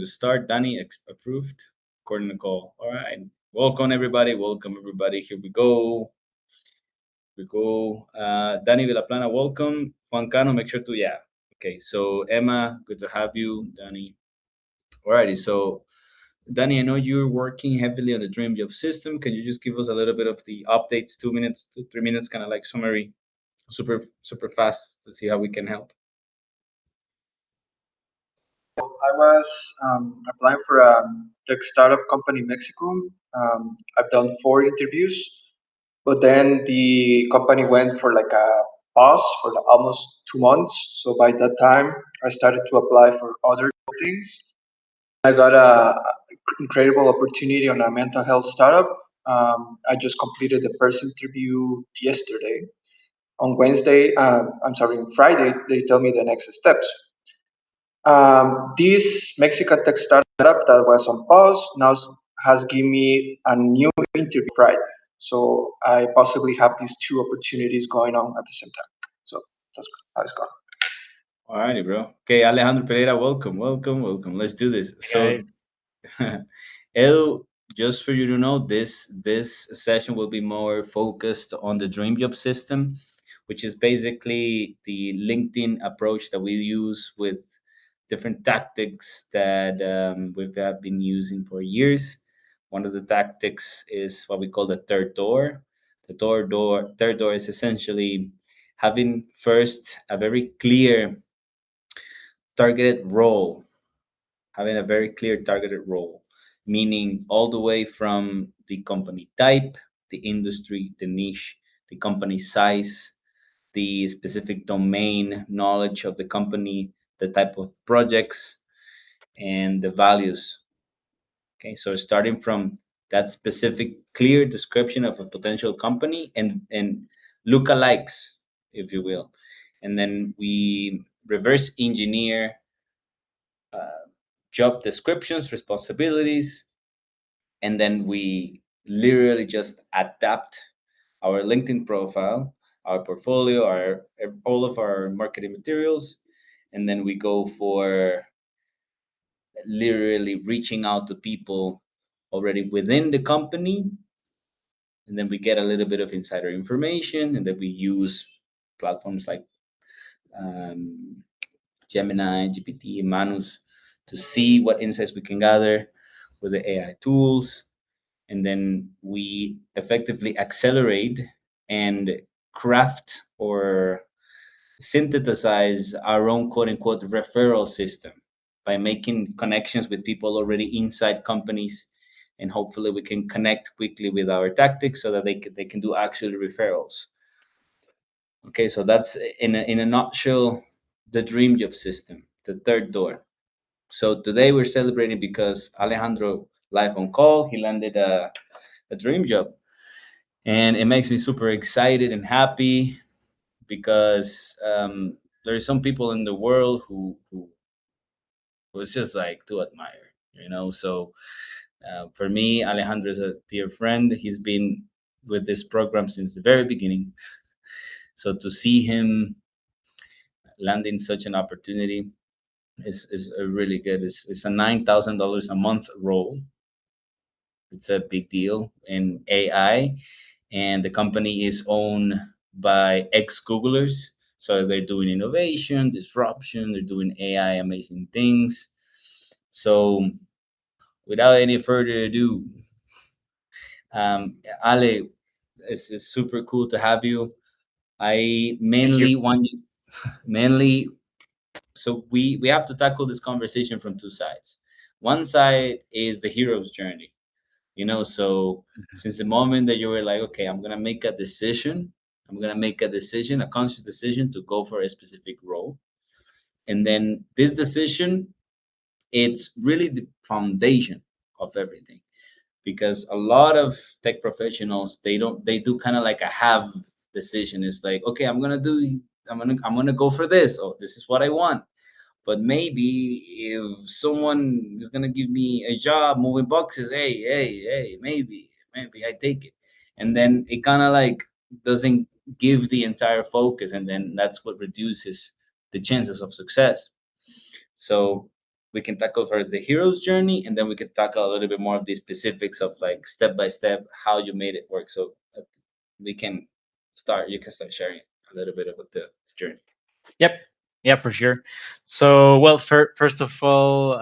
to start. Danny, approved. According to call. All right. Welcome everybody. Welcome everybody. Here we go. We go. Danny Villaplana, welcome. Juan Cano, make sure to Okay. So Emma, good to have you. Danny. Alrighty. So Danny, I know you're working heavily on the Dream Job system. Can you just give us a little bit of the updates, 2 minutes to 3 minutes, kind of like summary, super fast to see how we can help. I was applying for a tech startup company in Mexico. I've done 4 interviews, but then the company went for like a pause for almost 2 months. So by that time, I started to apply for other things. I got a incredible opportunity on a mental health startup. I just completed the first interview yesterday. On Wednesday, I'm sorry, on Friday, they tell me the next steps. This Mexican tech startup that was on pause now has given me a new interview Friday. So I possibly have these two opportunities going on at the same time. So that's how it's gone. Alrighty, bro. Okay, Alejandro Pereira, welcome. Let's do this. So, Okay. Edu, just for you to know, this session will be more focused on the Dream Job system, which is basically the LinkedIn approach that we use with different tactics that we've been using for years. One of the tactics is what we call the third door. The third door is essentially having first a very clear targeted role, having a very clear targeted role, meaning all the way from the company type, the industry, the niche, the company size, the specific domain knowledge of the company, the type of projects, and the values. Okay, so starting from that specific clear description of a potential company and lookalikes, if you will. And then we reverse engineer job descriptions, responsibilities, and then we literally just adapt our LinkedIn profile, our portfolio, our all of our marketing materials, and then we go for literally reaching out to people already within the company, and then we get a little bit of insider information, and then we use platforms like um, Gemini, GPT, Manus to see what insights we can gather with the AI tools. And then we effectively accelerate and craft or synthesize our own quote unquote referral system by making connections with people already inside companies. And hopefully we can connect quickly with our tactics so that they can do actual referrals. Okay, so that's in a nutshell the dream job system, the third door. So today we're celebrating because Alejandro live on call, he landed a dream job, and it makes me super excited and happy because there are some people in the world who was just like to admire, you know. So for me, Alejandro is a dear friend. He's been with this program since the very beginning. So to see him landing such an opportunity is a really good. It's a $9,000 a month role. It's a big deal in AI, and the company is owned by ex-Googlers. So they're doing innovation, disruption. They're doing AI amazing things. So without any further ado, Ale, it's super cool to have you. I Thank you. mainly want you, mainly. So we have to tackle this conversation from two sides. One side is the hero's journey, you know. So since the moment that you were like, okay, I'm gonna make a decision, a conscious decision to go for a specific role, and then this decision, it's really the foundation of everything, because a lot of tech professionals, they do kind of like a half decision. It's like, okay, I'm gonna go for this, or this is what I want. But maybe if someone is gonna give me a job moving boxes, hey, maybe I take it, and then it kind of like doesn't give the entire focus, and then that's what reduces the chances of success. So we can tackle first the hero's journey, and then we can tackle a little bit more of the specifics of like step by step how you made it work. So we can start. You can start sharing a little bit about the journey. Yep. Yeah, for sure. So, well, first of all,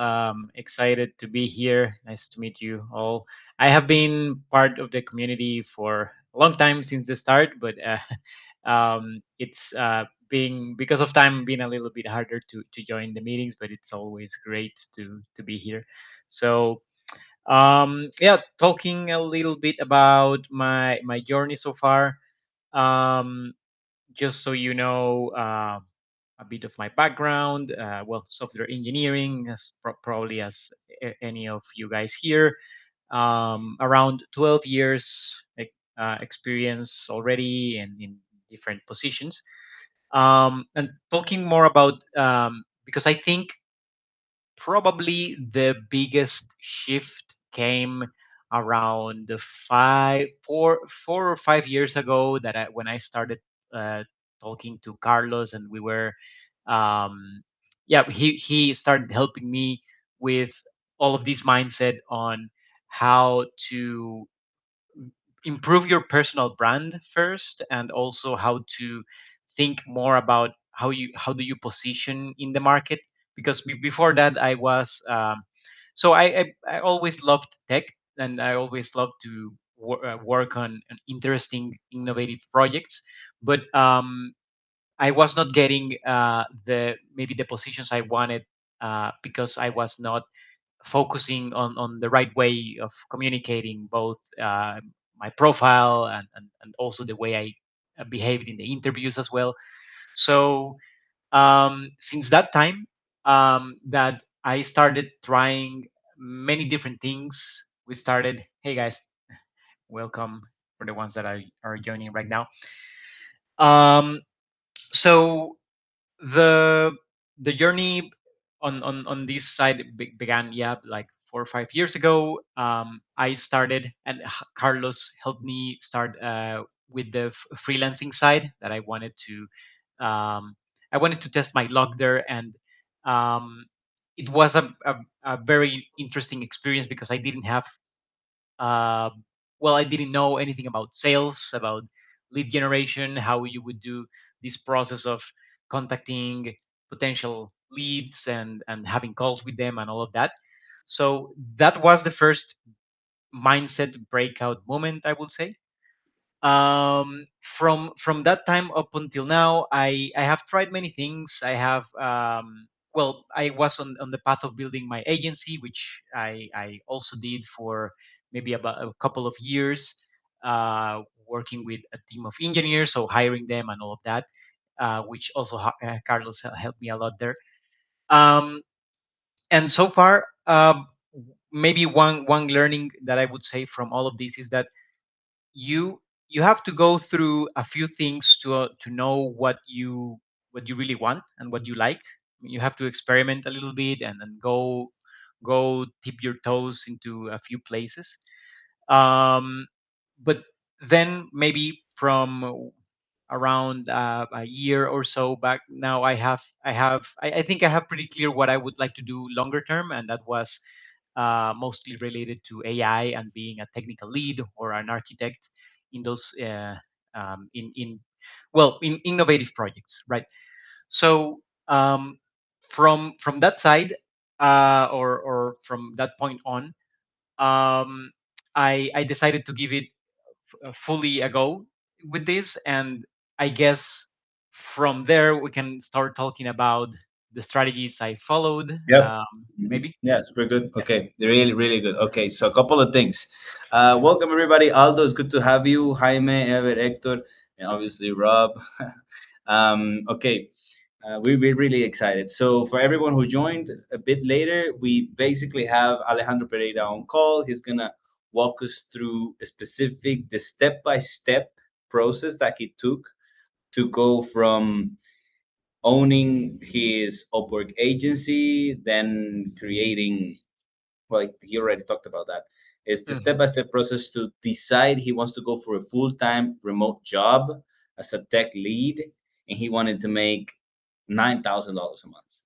excited to be here. Nice to meet you all. I have been part of the community for a long time since the start, but it's being because of time been a little bit harder to join the meetings. But it's always great to be here. So, yeah, talking a little bit about my journey so far. Um, just so you know, a bit of my background. Well, software engineering, as probably as any of you guys here. Around 12 years experience already in different positions. And talking more about, because I think probably the biggest shift came around the 4 or 5 years ago, that when I started uh, talking to Carlos, and we were, yeah, he started helping me with all of this mindset on how to improve your personal brand first, and also how to think more about how do you position in the market. Because before that I was, so I always loved tech, and I always loved to work on interesting innovative projects. But I was not getting the maybe the positions I wanted, because I was not focusing on the right way of communicating both my profile, and also the way I behaved in the interviews as well. So since that time, that I started trying many different things. We started, hey guys, welcome for the ones that are joining right now. Um, so the the journey on this side began, yeah, like 4 or 5 years ago. I started, and Carlos helped me start with the freelancing side, that um, I wanted to test my luck there. And um, it was a very interesting experience, because I didn't have, uh, well, I didn't know anything about sales, about lead generation, how you would do this process of contacting potential leads, and having calls with them, and all of that. So that was the first mindset breakout moment, I would say. From that time up until now, I have tried many things. I have, well, I was on the path of building my agency, which I also did for maybe about a couple of years, working with a team of engineers, so hiring them and all of that, which also Carlos helped me a lot there. um, and so far, maybe one learning that I would say from all of this is that you you have to go through a few things to know what you really want and what you like. You have to experiment a little bit, and go dip your toes into a few places. um, but then maybe from around a year or so back now, I think I have pretty clear what I would like to do longer term, and that was mostly related to AI, and being a technical lead or an architect in those in well, in innovative projects, right? So from that side, or from that point on, um, I decided to give it fully a go with this. And I guess from there we can start talking about the strategies I followed. Yep. Mhm. Maybe. Yeah, super good. Yeah. Okay, they're really, really good. Okay, so a couple of things. Welcome everybody. Aldo, it's good to have you. Jaime, Ever, Hector, and obviously Rob. Okay, we're really excited. So for everyone who joined a bit later, we basically have Alejandro Pereira on call. He's gonna walk us through a specific, the step-by-step process that he took to go from owning his Upwork agency, then creating, well, he already talked about that. It's the Mhm. step by step process to decide he wants to go for a full time remote job as a tech lead, and he wanted to make $9,000 a month.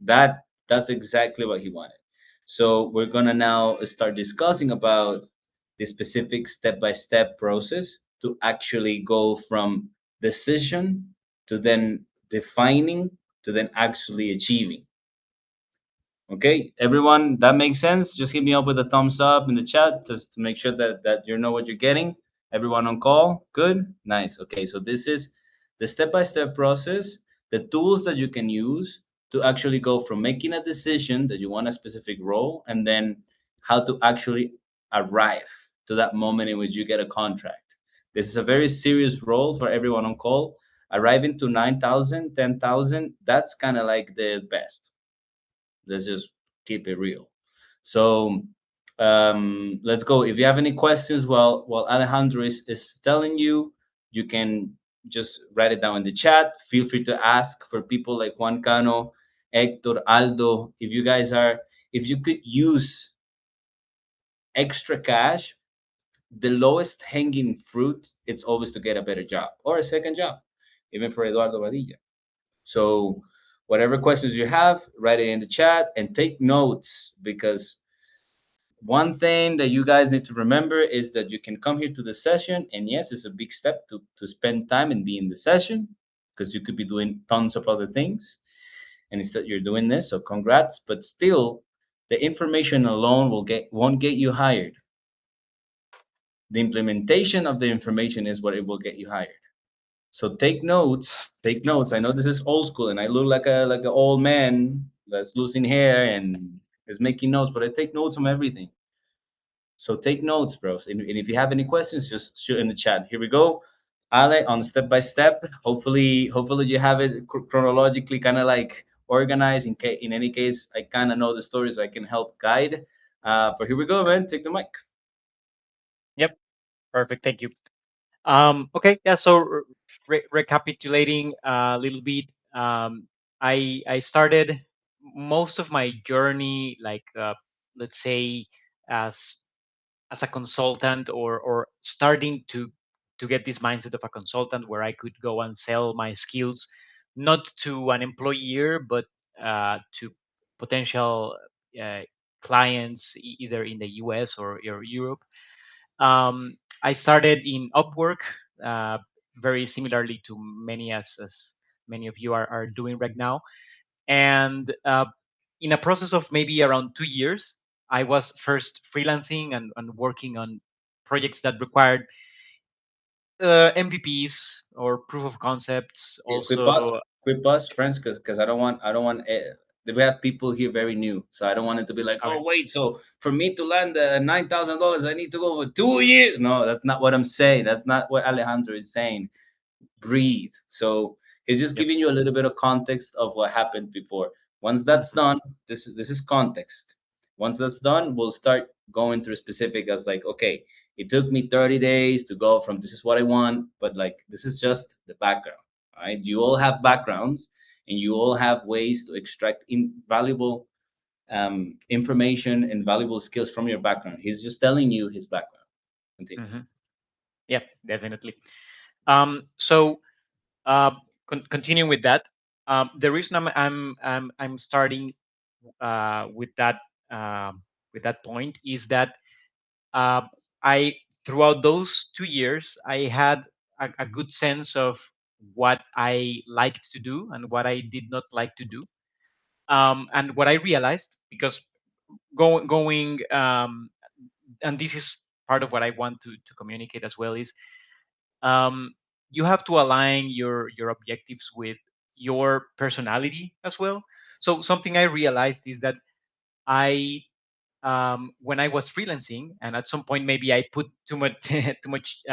That That's exactly what he wanted. So we're gonna now start discussing about the specific step-by-step process to actually go from decision to then defining to then actually achieving. Okay, everyone, that makes sense. Just hit me up with a thumbs up in the chat just to make sure that you know what you're getting. Everyone on call, good, nice. Okay, so this is the step-by-step process, the tools that you can use to actually go from making a decision that you want a specific role, and then how to actually arrive to that moment in which you get a contract. This is a very serious role for everyone on call. Arriving to 9,000, 10,000, that's kind of like the best. Let's just keep it real. So let's go. If you have any questions while Alejandro is telling you, you can just write it down in the chat. Feel free to ask for people like Juan Cano, Hector, Aldo. If you could use extra cash, the lowest hanging fruit, it's always to get a better job or a second job, even for Eduardo Badilla. So, whatever questions you have, write it in the chat and take notes, because one thing that you guys need to remember is that you can come here to the session, and yes, it's a big step to spend time and be in the session because you could be doing tons of other things. And instead, you're doing this, so congrats. But still, the information alone won't get you hired. The implementation of the information is what it will get you hired. So take notes. Take notes. I know this is old school, and I look like an old man that's losing hair and is making notes, but I take notes on everything. So take notes, bros. And if you have any questions, just shoot in the chat. Here we go. Ale, on step by step. Hopefully you have it chronologically, kind of like organized. In any case, I kind of know the story, so I can help guide. But here we go, man. Take the mic. Yep, perfect. Thank you. Okay, yeah. So recapitulating a little bit, I started most of my journey, like let's say, as as a consultant, or starting to get this mindset of a consultant, where I could go and sell my skills, not to an employer, but to potential uh, clients, either in the US or Europe. I started in Upwork, uh, very similarly to as many of you are doing right now. And in a process of maybe around 2 years, I was first freelancing and working on projects that required MVPs or proof of concepts. Yeah, Also, quick pause, friends, because I don't want. We have people here very new, so I don't want it to be like, okay, oh wait, so for me to land $9,000, I need to go for 2 years. No, that's not what I'm saying. That's not what Alejandro is saying. Breathe. So he's just yep, giving you a little bit of context of what happened before. Once that's mhm, done, this is context. Once that's done, we'll start going through specific as like, okay, it took me 30 days to go from this is what I want, but like this is just the background. All right. You all have backgrounds and you all have ways to extract invaluable information and valuable skills from your background. He's just telling you his background. Continue. mhm, yep, definitely. So uh, continuing with that, the reason I'm starting with um, that point is that uh, I throughout those 2 years I had a good sense of what I liked to do and what I did not like to do. And what I realized, because going and this is part of what I want to communicate as well, is um, you have to align your objectives with your personality as well. So something I realized is that I when I was freelancing, and at some point maybe I put too much too much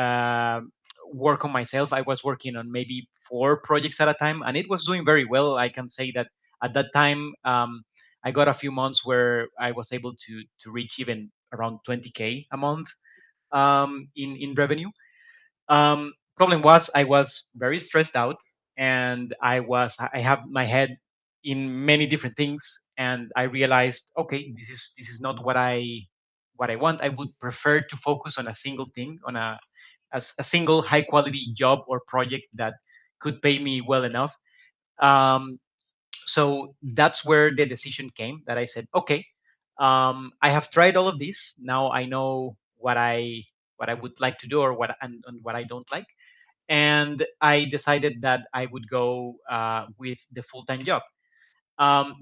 work on myself. I was working on maybe 4 projects at a time, and it was doing very well. I can say that at that time, I got a few months where I was able to reach even around 20K a month in revenue. Problem was I was very stressed out, and I have my head in many different things, and I realized, okay, this is not what I want. I would prefer to focus on a single thing, on a single high quality job or project that could pay me well enough. um, So that's where the decision came that I said, okay, I have tried all of this. Now I know what I would like to do, or and what I don't like. And I decided that I would go with the full time job.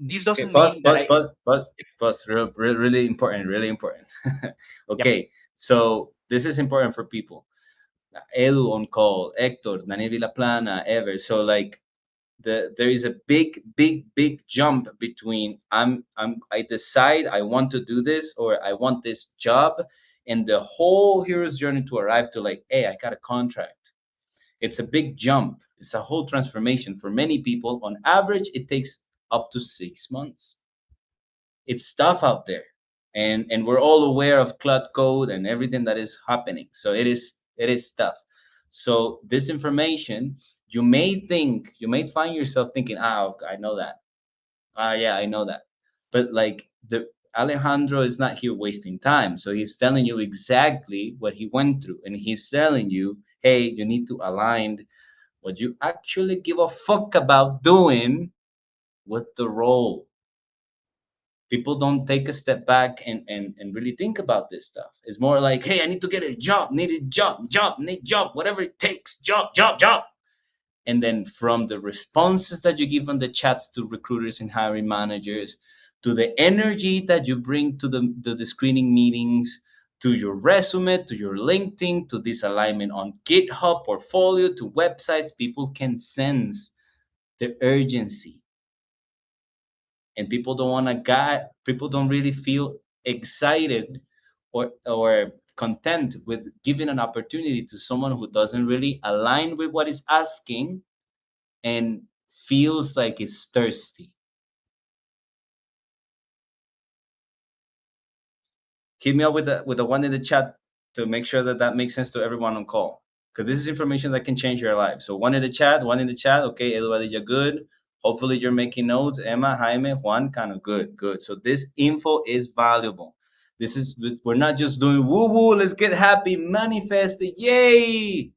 This Okay, doesn't pause, mean that pause, pause, pause, pause. Really important, really important. yep, Okay, so this is important for people. Edu on call, Hector, Daniel Villaplana, Ever. So like there is a big jump between I decide I want to do this or I want this job, and the whole hero's journey to arrive to like, hey, I got a contract. It's a big jump. It's a whole transformation for many people. On average, it takes up to 6 months. It's tough out there, and we're all aware of cloud code and everything that is happening. So it is tough. So this information, you may find yourself thinking, okay, I know that. Yeah, I know that. But like the Alejandro is not here wasting time. So he's telling you exactly what he went through, and he's telling you, hey, you need to align what you actually give a fuck about doing with the role. People don't take a step back and really think about this stuff. It's more like, hey, I need to get a job, need a job, need job, whatever it takes, job. And then from the responses that you give on the chats to recruiters and hiring managers, to the energy that you bring to the screening meetings, to your resume, to your LinkedIn, to this alignment on GitHub portfolio, to websites, people can sense the urgency, and people don't really feel excited or content with giving an opportunity to someone who doesn't really align with what is asking and feels like it's thirsty. Hit me up with the one in the chat to make sure that that makes sense to everyone on call, because this is information that can change your life. So one in the chat. Okay, Eduardo, you're good. Hopefully you're making notes. Emma, Jaime, Juan, kind of good. So this info is valuable. This is, we're not just doing woo woo. Let's get happy, manifest it, yay.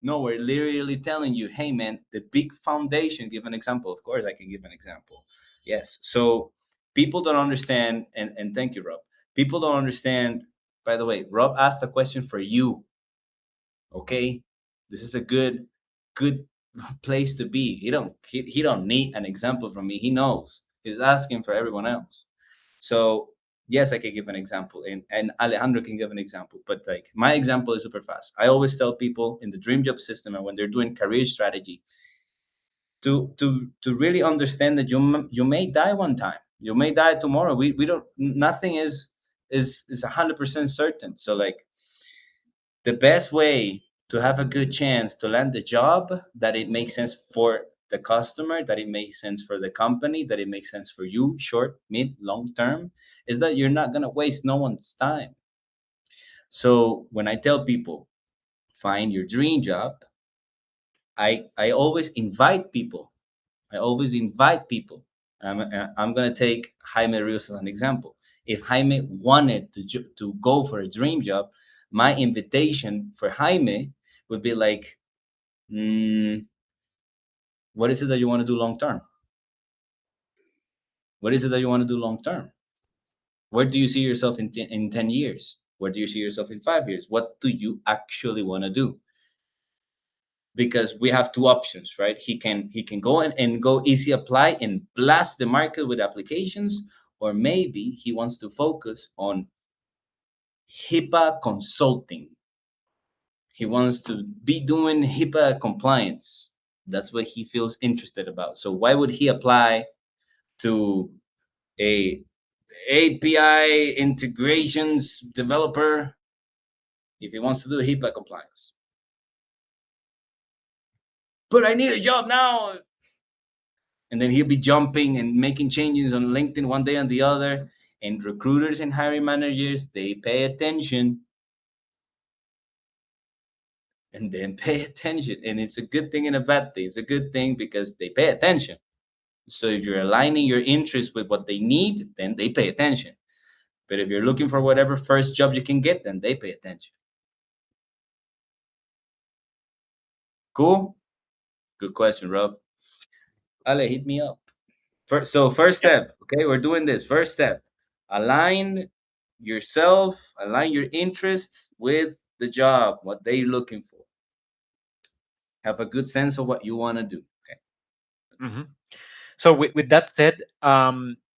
No, we're literally telling you, hey man, the big foundation. Give an example. Of course, I can give an example. Yes. So people don't understand, and thank you, Rob. People don't understand. By the way, Rob asked a question for you. Okay, this is a good place to be. He don't need an example from me. He knows. He's asking for everyone else. So yes, I can give an example, and Alejandro can give an example. But like my example is super fast. I always tell people in the dream job system and when they're doing career strategy to really understand that you may die one time. You may die tomorrow. We don't. Nothing is 100% certain. So like the best way to have a good chance to land the job, that it makes sense for the customer, that it makes sense for the company, that it makes sense for you, short, mid, long term, is that you're not going to waste no one's time. So when I tell people find your dream job, I always invite people. I always invite people. I'm going to take Jaime Rios as an example. If Jaime wanted to go for a dream job, my invitation for Jaime would be like, mm, what is it that you want to do long term? What is it that you want to do long term? Where do you see yourself in 10 years? Where do you see yourself in 5 years? What do you actually want to do? Because we have two options, right? He can go and go easy apply and blast the market with applications, or maybe he wants to focus on HIPAA consulting. He wants to be doing HIPAA compliance. That's what he feels interested about. So why would he apply to a API integrations developer if he wants to do HIPAA compliance? But I need a job now. And then he'll be jumping and making changes on LinkedIn one day and the other. And recruiters and hiring managers, they pay attention. And then pay attention. And it's a good thing and a bad thing. It's a good thing because they pay attention. So if you're aligning your interests with what they need, then they pay attention. But if you're looking for whatever first job you can get, then they pay attention. Cool? Good question, Rob. Ale, hit me up. First Yep. step, okay, we're doing this. First step, align yourself, align your interests with the job, what they're looking for. Have a good sense of what you want to do. Okay. Hmm. So with that said,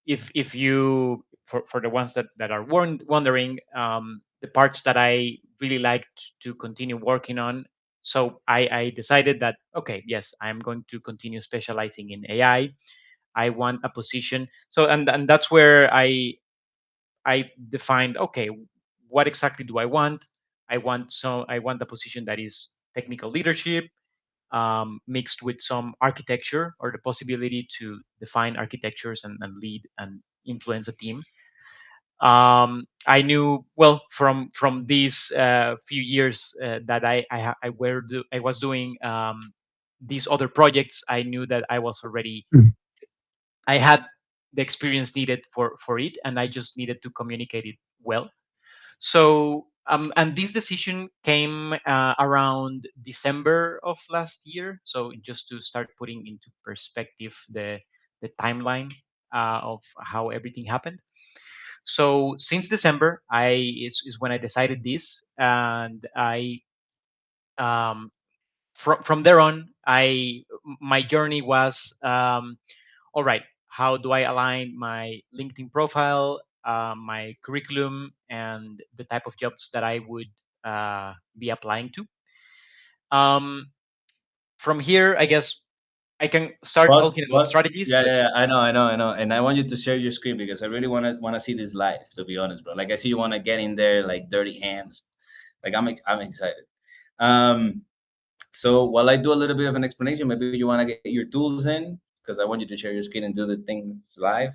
if you for the ones that are wondering, the parts that I really liked to continue working on, so I decided that okay, yes, I'm going to continue specializing in AI. I want a position. So and that's where I defined okay, what exactly do I want? I want a position that is technical leadership, mixed with some architecture or the possibility to define architectures and lead and influence a team. I knew well from these few years that I was doing these other projects. I knew that I had the experience needed for it, and I just needed to communicate it well. So, and this decision came around December of last year. So, just to start putting into perspective the timeline of how everything happened. So, since December, is when I decided this, and I from there on, I my journey was all right. How do I align my LinkedIn profile, my curriculum, and the type of jobs that I would be applying to? Um, from here, I guess I can start Boss, talking about boss. strategies, Yeah, but yeah, yeah. I know. And I want you to share your screen because I really want to see this live. To be honest, bro. Like I see you want to get in there like dirty hands. Like I'm excited. Um, so while I do a little bit of an explanation, maybe you want to get your tools in because I want you to share your screen and do the things live.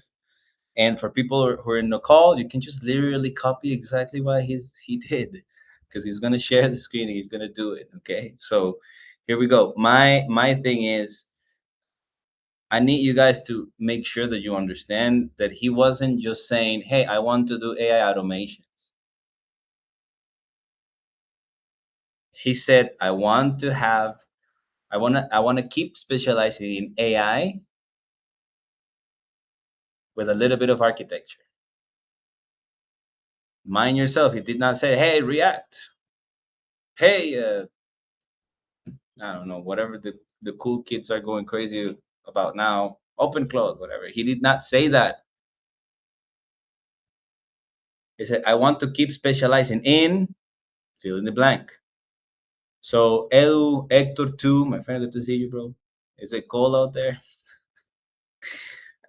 And for people who are in the call, you can just literally copy exactly what he did because he's gonna share the screen and he's gonna do it. Okay, so here we go. My thing is I need you guys to make sure that you understand that he wasn't just saying, "Hey, I want to do AI automations." He said, I want to keep specializing in AI with a little bit of architecture." Mind yourself, he did not say, "Hey, React. Hey, I don't know, whatever the cool kids are going crazy about now, open cloud, whatever." He did not say that. He said, "I want to keep specializing in fill in the blank." So Edu, Hector too, my friend, good to see you, bro. Is it cold out there?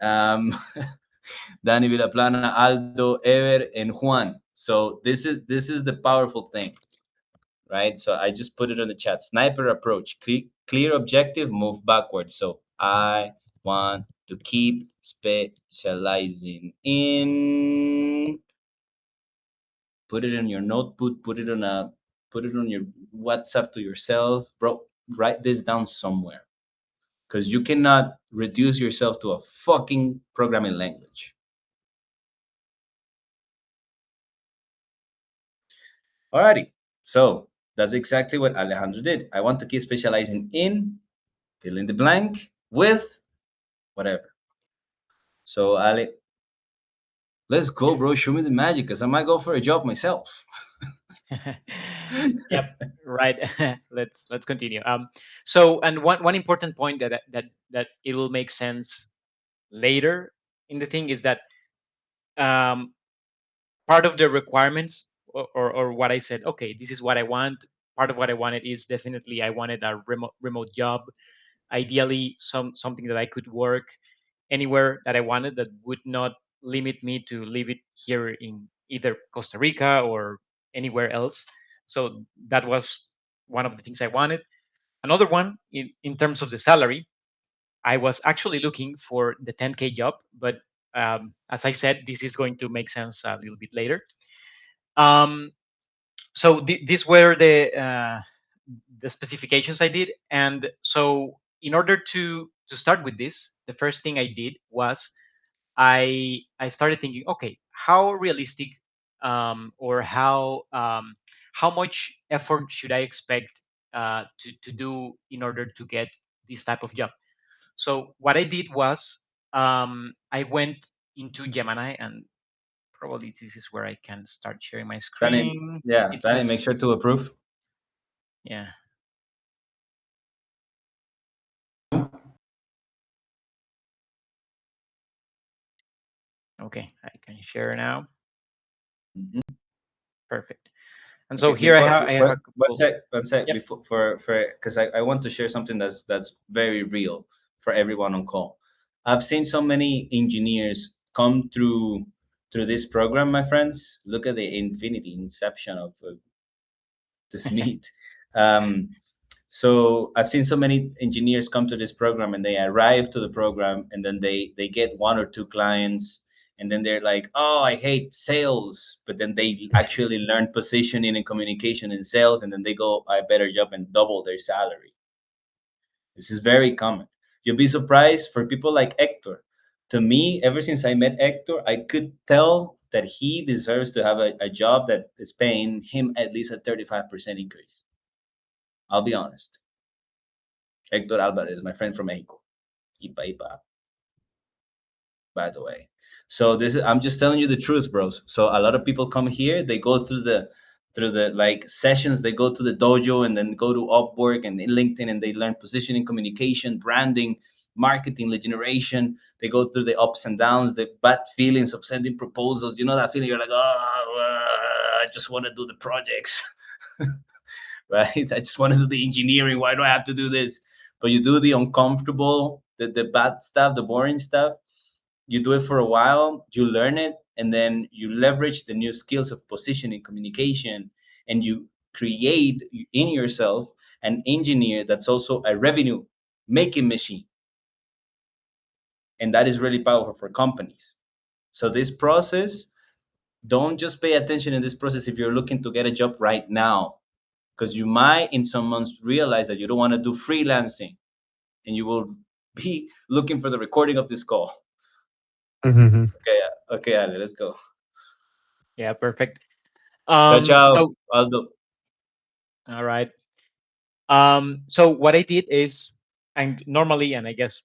Um, Danny Villaplana, Aldo, Ever, and Juan. So this is the powerful thing, right? So I just put it on the chat. Sniper approach, clear objective, move backwards. So I want to keep specializing in. Put it in your notebook. Put it on your WhatsApp to yourself, bro. Write this down somewhere because you cannot reduce yourself to a fucking programming language. Alrighty. So that's exactly what Alejandro did. I want to keep specializing in fill in the blank with whatever. So Ale, let's go, bro. Show me the magic, cause I might go for a job myself. yep, right. Let's continue. So and one important point that it will make sense later in the thing is that um, part of the requirements or what I said, okay, this is what I want. Part of what I wanted is definitely I wanted a remote job, ideally something that I could work anywhere that I wanted that would not limit me to live it here in either Costa Rica or anywhere else. So that was one of the things I wanted. Another one in terms of the salary, I was actually looking for the 10K job, but as I said, this is going to make sense a little bit later. Um, so these were the specifications I did, and so in order to start with this, the first thing I did was I started thinking, okay, how realistic or how much effort should I expect to do in order to get this type of job? So what I did was I went into Gemini, and probably this is where I can start sharing my Danny, screen. yeah, It Danny, make says, sure to approve. yeah, okay, I can share now. Mhm. Perfect. And so Okay, here before I have a couple. one sec Yep. before for because I want to share something that's very real for everyone on call. I've seen so many engineers come through this program, my friends. Look at the infinity inception of this meet. Um, so I've seen so many engineers come to this program and they arrive to the program and then they get one or two clients and then they're like, oh, I hate sales, but then they actually learn positioning and communication in sales and then they go a better job and double their salary. This is very common. You'll be surprised for people like Hector. To me, ever since I met Hector, I could tell that he deserves to have a job that is paying him at least a 35% increase. I'll be honest. Hector Alvarez, my friend from Mexico. Ipa, ipa, by the way. So this is I'm just telling you the truth, bros. So a lot of people come here, they go through the like sessions, they go to the dojo and then go to Upwork and LinkedIn and they learn positioning, communication, branding, marketing, lead generation. They go through the ups and downs, the bad feelings of sending proposals. You know that feeling you're like, oh, I just want to do the projects. Right? I just want to do the engineering. Why do I have to do this? But you do the uncomfortable, the bad stuff, the boring stuff. You do it for a while, you learn it, and then you leverage the new skills of positioning, communication, and you create in yourself an engineer that's also a revenue making machine. And that is really powerful for companies. So this process, don't just pay attention in this process if you're looking to get a job right now, because you might in some months realize that you don't want to do freelancing and you will be looking for the recording of this call. Mhm. Okay, okay, Ale, let's go. Yeah, perfect. Ciao, ciao, So Aldo. all right. So what I did is, and normally, and I guess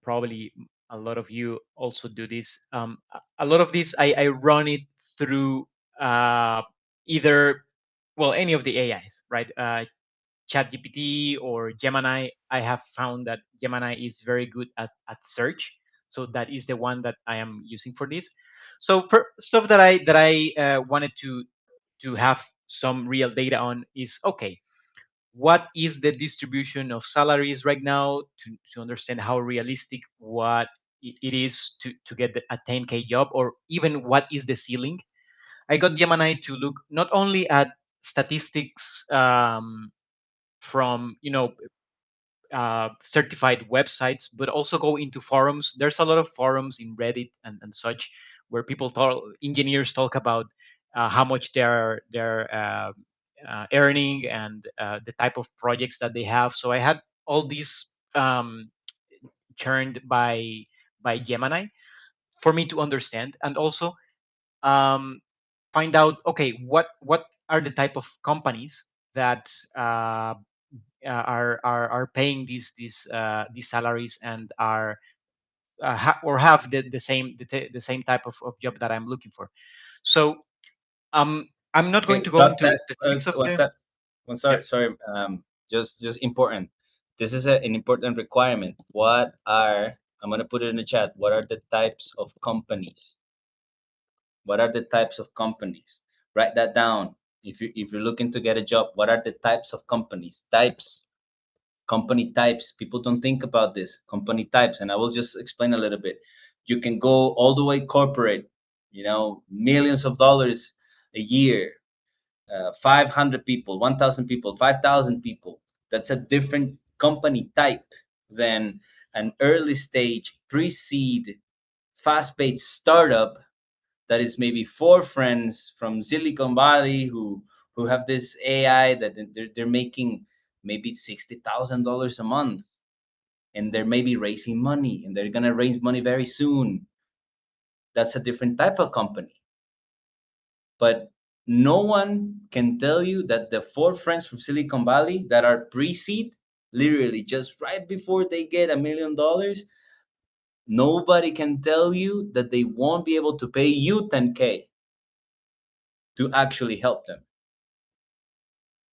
probably a lot of you also do this. A lot of this I run it through either, well, any of the AIs, right? ChatGPT or Gemini. I have found that Gemini is very good at search, so that is the one that I am using for this. So for stuff that I wanted to have some real data on is, okay, what is the distribution of salaries right now, to understand how realistic what it is to get a 10K job, or even what is the ceiling. I got Gemini to look not only at statistics from certified websites, but also go into forums. There's a lot of forums in Reddit and such, where people talk, engineers talk about how much they're earning, and the type of projects that they have. So I had all these churned by Gemini for me to understand, and also um, find out, okay, what are the type of companies that are paying these salaries, and are or have the same type of job that I'm looking for. So I'm not going Okay, to go into the specifics of one the. step. One Yep. sorry. Just important. This is an important requirement. What are I'm gonna put it in the chat. What are the types of companies? What are the types of companies? Write that down. If you're looking to get a job, what are the types of companies? Types, company types. People don't think about this. Company types, and I will just explain a little bit. You can go all the way corporate. Millions of dollars a year, 500 people, 1,000 people, 5,000 people. That's a different company type than an early stage, pre seed, fast paced startup that is maybe four friends from Silicon Valley who have this AI that they're making maybe $60,000 a month, and they're maybe raising money, and they're gonna raise money very soon. That's a different type of company. But no one can tell you that the four friends from Silicon Valley that are pre-seed, literally just right before they get $1 million, Nobody can tell you that they won't be able to pay you 10K to actually help them.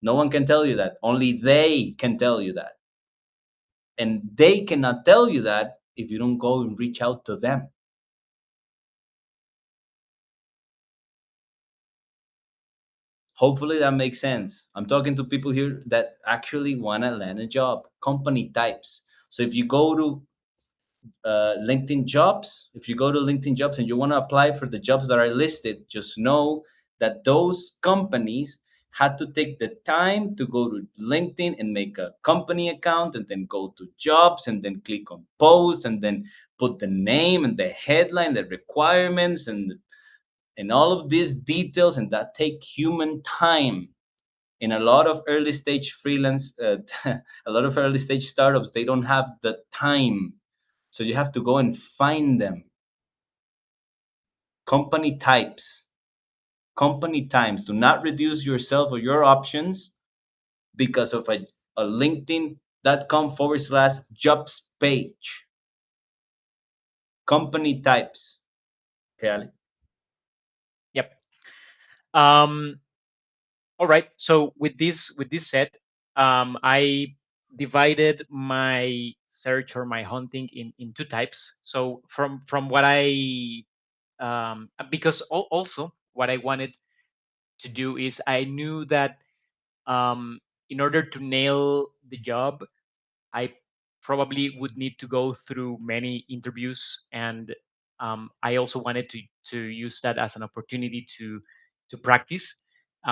No one can tell you that. Only they can tell you that. And they cannot tell you that if you don't go and reach out to them. Hopefully that makes sense. I'm talking to people here that actually want to land a job, company types. So if you go to LinkedIn jobs, if you go to LinkedIn jobs and you want to apply for the jobs that are listed, just know that those companies had to take the time to go to LinkedIn and make a company account and then go to jobs and then click on post and then put the name and the headline, the requirements and all of these details, and that take human time. In a lot of early stage freelance, a lot of early stage startups, they don't have the time, so you have to go and find them. Company types, company times. Do not reduce yourself or your options because of a linkedin.com/jobs page. Company types. Okay, Ale? Yep. Um, all right. So with this said, I divided my search or my hunting in two types. So from what I because also what I wanted to do is I knew that in order to nail the job, I probably would need to go through many interviews, and I also wanted to use that as an opportunity to practice,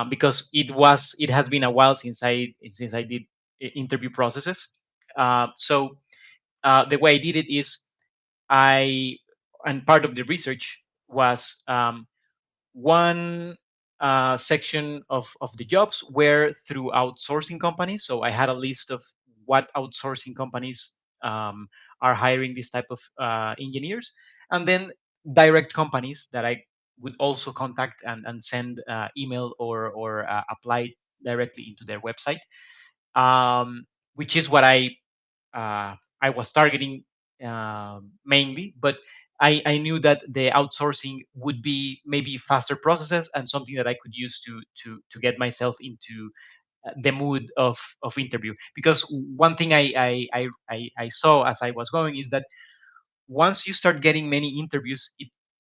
because it has been a while since I did interview processes. So the way I did it is I and part of the research was one section of the jobs were through outsourcing companies. So I had a list of what outsourcing companies are hiring this type of engineers, and then direct companies that I would also contact and send email or apply directly into their website, which is what I was targeting mainly. But I knew that the outsourcing would be maybe faster processes and something that I could use to get myself into the mood of interview. Because one thing I saw as I was going is that once you start getting many interviews,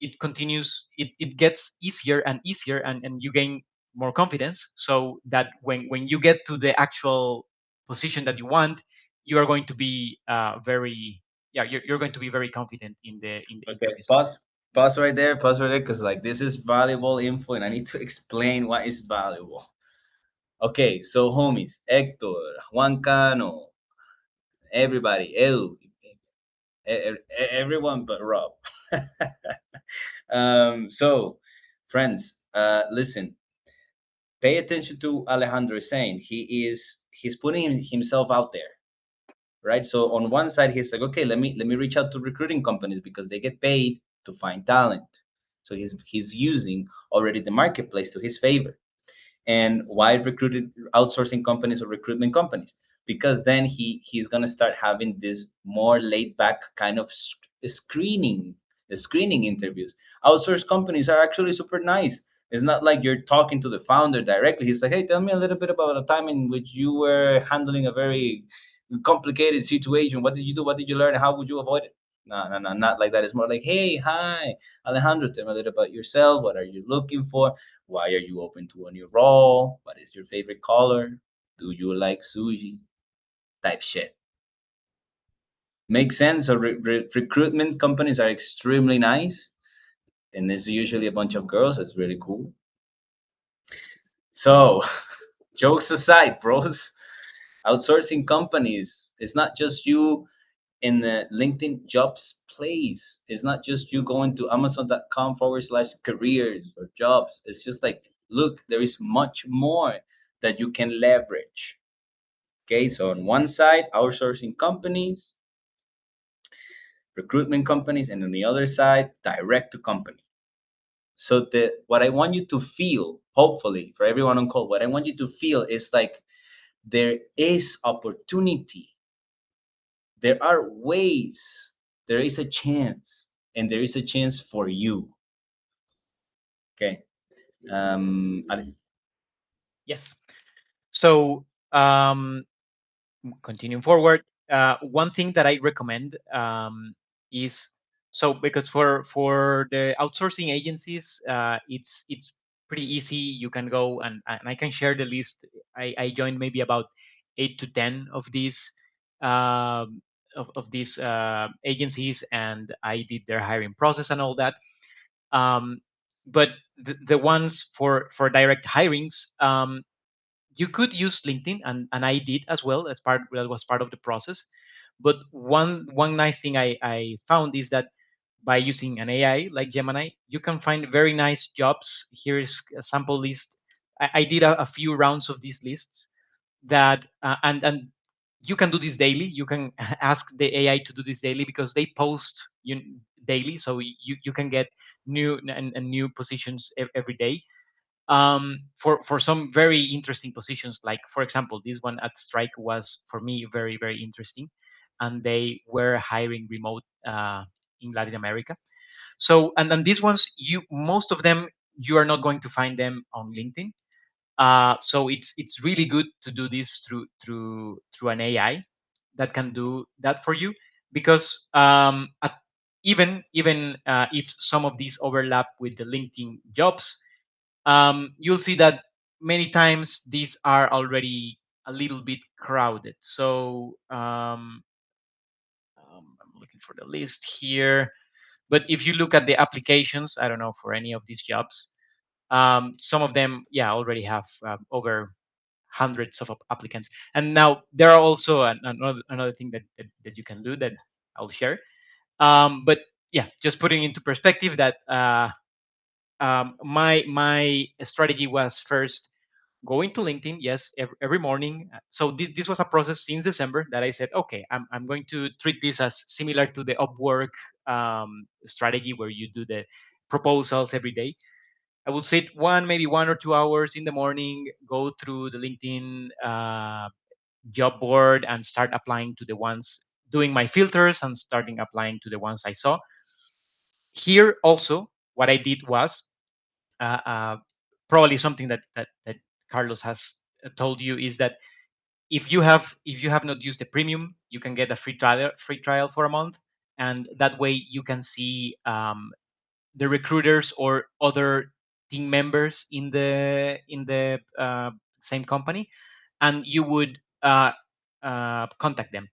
it continues, it gets easier and easier, and you gain more confidence, so that when you get to the actual position that you want, you are going to be very, yeah, you're going to be very confident in the Okay, interviews. pause right there, because like this is valuable info, and I need to explain why it's valuable. Okay, so homies, Hector, Juan Cano, everybody, Edu, everyone but Rob. So, friends, listen, pay attention to Alejandro is saying. He's putting himself out there, right? So on one side, he's like, okay, let me reach out to recruiting companies because they get paid to find talent. So he's using already the marketplace to his favor. And why recruited outsourcing companies or recruitment companies? Because then he's gonna start having this more laid back kind of screening interviews. Outsourced companies are actually super nice. It's not like you're talking to the founder directly. He's like, hey, tell me a little bit about a time in which you were handling a very complicated situation. What did you do? What did you learn? How would you avoid it? No, no, no, not like that. It's more like, hey, hi, Alejandro, tell me a little about yourself. What are you looking for? Why are you open to a new role? What is your favorite color? Do you like sushi? Type shit. Makes sense. So recruitment companies are extremely nice, and it's usually a bunch of girls. It's really cool. So, jokes aside, bros, outsourcing companies, it's not just you in the LinkedIn jobs place. It's not just you going to amazon.com/careers or jobs. It's just like, look, there is much more that you can leverage. Okay, so on one side, outsourcing companies, recruitment companies, and on the other side, direct to company. So the what I want you to feel, hopefully for everyone on call, what I want you to feel is like there is opportunity. There are ways. there is a chance, and there is a chance for you. Okay. Yes. So continuing forward, one thing that I recommend is, so because for the outsourcing agencies, it's pretty easy. You can go and I can share the list. I joined maybe about 8 to 10 of these these agencies, and I did their hiring process and all that. Um, but the ones for direct hirings, you could use LinkedIn, and I did as well, as part that was part of the process. But one nice thing I found is that by using an AI like Gemini, you can find very nice jobs. Here is a sample list. I did a few rounds of these lists that and you can do this daily. You can ask the AI to do this daily because they post daily, so you can get new and new positions every day, for some very interesting positions. Like for example, this one at Strike was for me very very interesting, and they were hiring remote in Latin America. So and these ones, you most of them you are not going to find them on LinkedIn. So it's really good to do this through an AI that can do that for you, because even if some of these overlap with the LinkedIn jobs, you'll see that many times these are already a little bit crowded. So I'm looking for the list here. But if you look at the applications, I don't know for any of these jobs, some of them, yeah, already have over hundreds of applicants. And now there are also another thing that you can do that I'll share. But yeah, just putting into perspective that my strategy was first going to LinkedIn, yes, every morning. So this was a process since December that I said, okay, I'm going to treat this as similar to the Upwork strategy where you do the proposals every day. I will sit maybe 1 or 2 hours in the morning, go through the LinkedIn job board and start applying to the ones, doing my filters and starting applying to the ones I saw. Here also, what I did was uh, uh, probably something that Carlos has told you is that if you have not used the premium, you can get a free trial for a month, and that way you can see the recruiters or other team members in the same company, and you would contact them.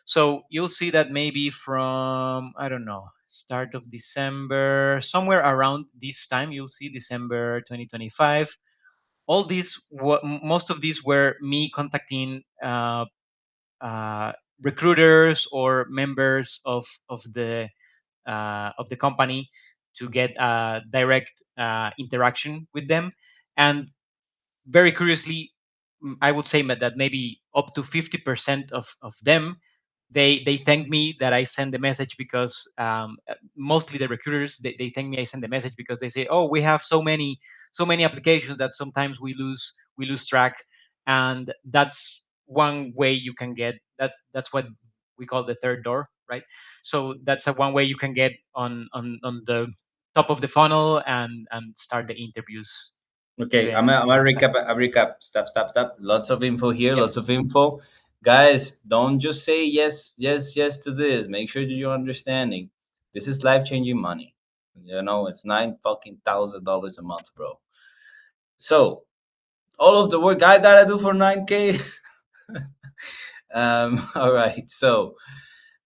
So you'll see that maybe from, I don't know, start of December, somewhere around this time, you'll see December 2025. All these, most of these were me contacting uh, recruiters or members of the company to get a direct interaction with them. And very curiously, I would say that maybe up to 50% of them, they thank me that I send the message, because mostly the recruiters, they thank me I send the message because they say, oh, we have so many applications that sometimes we lose track. And that's one way you can get, that's what we call the third door, right? So that's one way you can get on the top of the funnel and start the interviews Okay, I'm even gonna, I'm gonna faster. recap. I recap. Stop, stop, stop. Lots of info here. Yep, Lots of info, guys. Don't just say yes, yes, yes to this. Make sure that you're understanding. This is life changing money. You know, it's $9,000 a month, bro. So all of the work I gotta do for 9K. All right. So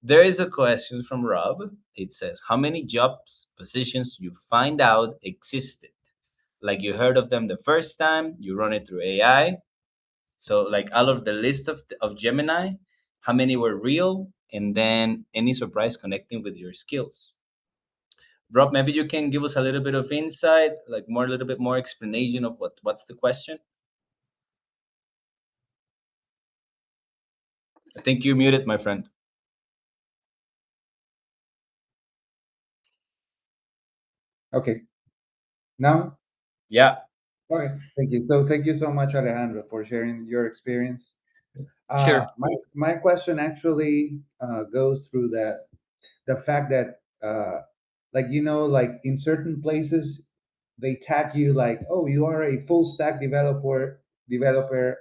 there is a question from Rob. It says, how many jobs positions you find out existed? Like you heard of them the first time, you run it through AI. So, like out of the list of Gemini, how many were real? And then any surprise connecting with your skills? Rob, maybe you can give us a little bit of insight, like more, a little bit more explanation of what's the question. I think you're muted, my friend. Okay. Now, Yeah. okay. Thank you. So thank you so much, Alejandro, for sharing your experience. sure. My question actually goes through that. the fact that like like in certain places they tag you like, oh, you are a full stack developer,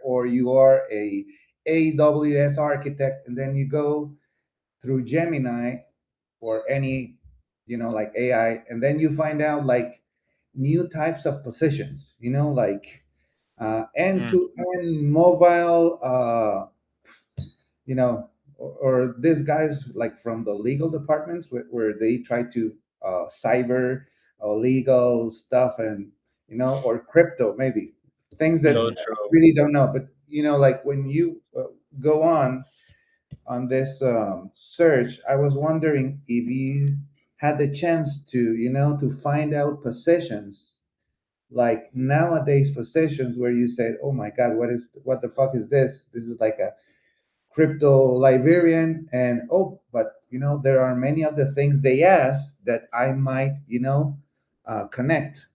or you are a AWS architect, and then you go through Gemini or any like AI, and then you find out like new types of positions, like end Mm. to end mobile, or these guys like from the legal departments where they try to cyber legal stuff, and or crypto maybe, things that So Mhm. I true. really don't know. But like when you go on this search, I was wondering if you had the chance to to find out positions like nowadays, positions where you said, oh my god, what the fuck is this? This is like a crypto librarian, and oh, but there are many other things they ask that I might connect.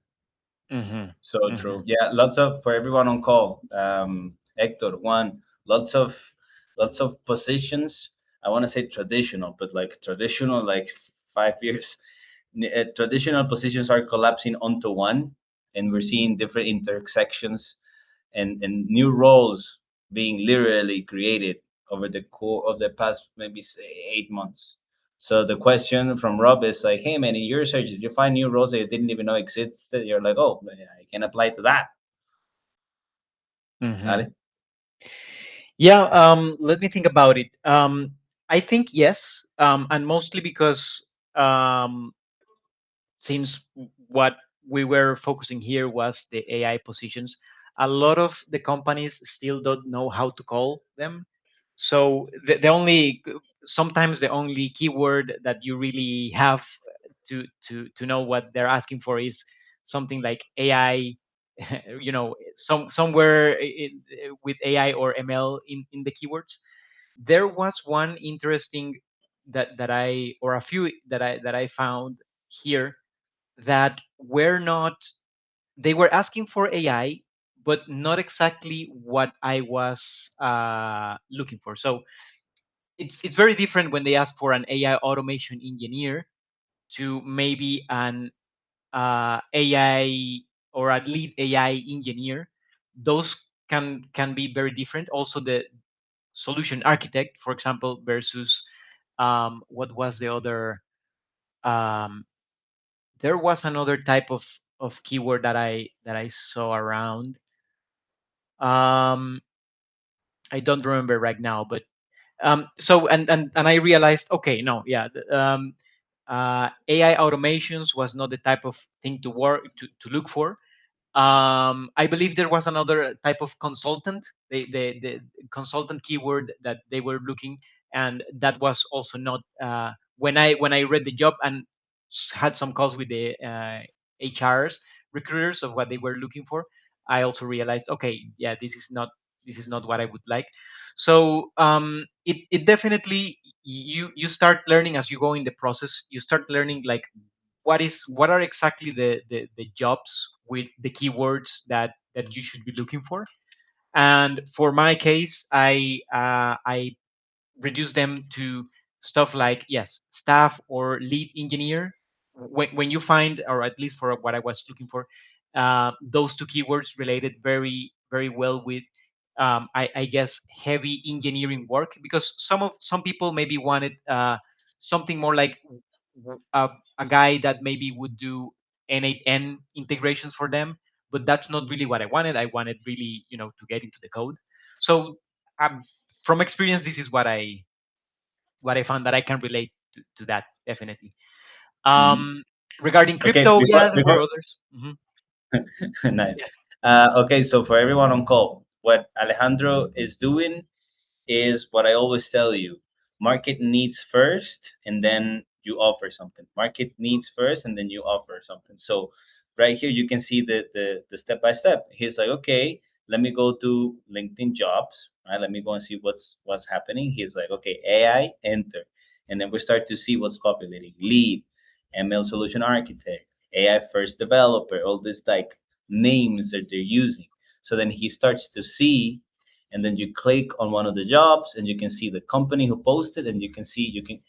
Mhm. So Mhm. true. Yeah, lots of for everyone on call. Hector, Juan, lots of positions. I want to say traditional, but like traditional, like 5 years. Traditional positions are collapsing onto one, and we're seeing different intersections and new roles being literally created over the core of the past maybe say 8 months. So the question from Rob is like, hey man, in your research, did you find new roles that you didn't even know existed? You're like, oh, man, I can apply to that. Mhm. Ale? Yeah, let me think about it. I think yes, and mostly because um, since what we were focusing here was the AI positions, a lot of the companies still don't know how to call them. So the only sometimes the only keyword that you really have to know what they're asking for is something like AI, somewhere with AI or ML in the keywords. There was one interesting that I or a few that I found here that were not they were asking for AI, but not exactly what I was looking for. So it's very different when they ask for an AI automation engineer to maybe an AI or a lead AI engineer. Those can be very different. Also, the solution architect, for example, versus what was the other? Um, there was another type of keyword that I saw around. Um, I don't remember right now, but so and I realized, okay, no, yeah, AI automations was not the type of thing to look for. I believe there was another type of consultant, the consultant keyword that they were looking, and that was also not when I read the job and had some calls with the HRs, recruiters of what they were looking for. I also realized, okay, yeah, this is not what I would like. So it definitely you start learning as you go in the process. You start learning like what are exactly the jobs with the keywords that you should be looking for. And for my case, I reduce them to stuff like, yes, staff or lead engineer. When you find, or at least for what I was looking for, those two keywords related very very well with I guess heavy engineering work, because some people maybe wanted something more like a, a guy that maybe would do N8N integrations for them, but that's not really what I wanted. I wanted really, to get into the code. So um, from experience, this is what I found that I can relate to that definitely. Mhm. Um, Regarding Okay, crypto, before yeah, there were before others. nice. Okay, so for everyone on call, what Alejandro is doing is what I always tell you: market needs first, and then you offer something. Market needs first, and then you offer something. So right here, you can see the step by step. He's like, okay, let me go to LinkedIn Jobs. Right, let me go and see what's happening. He's like, okay, AI, enter, and then we start to see what's populating. Lead, ML solution architect, AI first developer, all this like names that they're using. So then he starts to see, and then you click on one of the jobs and you can see the company who posted, and you can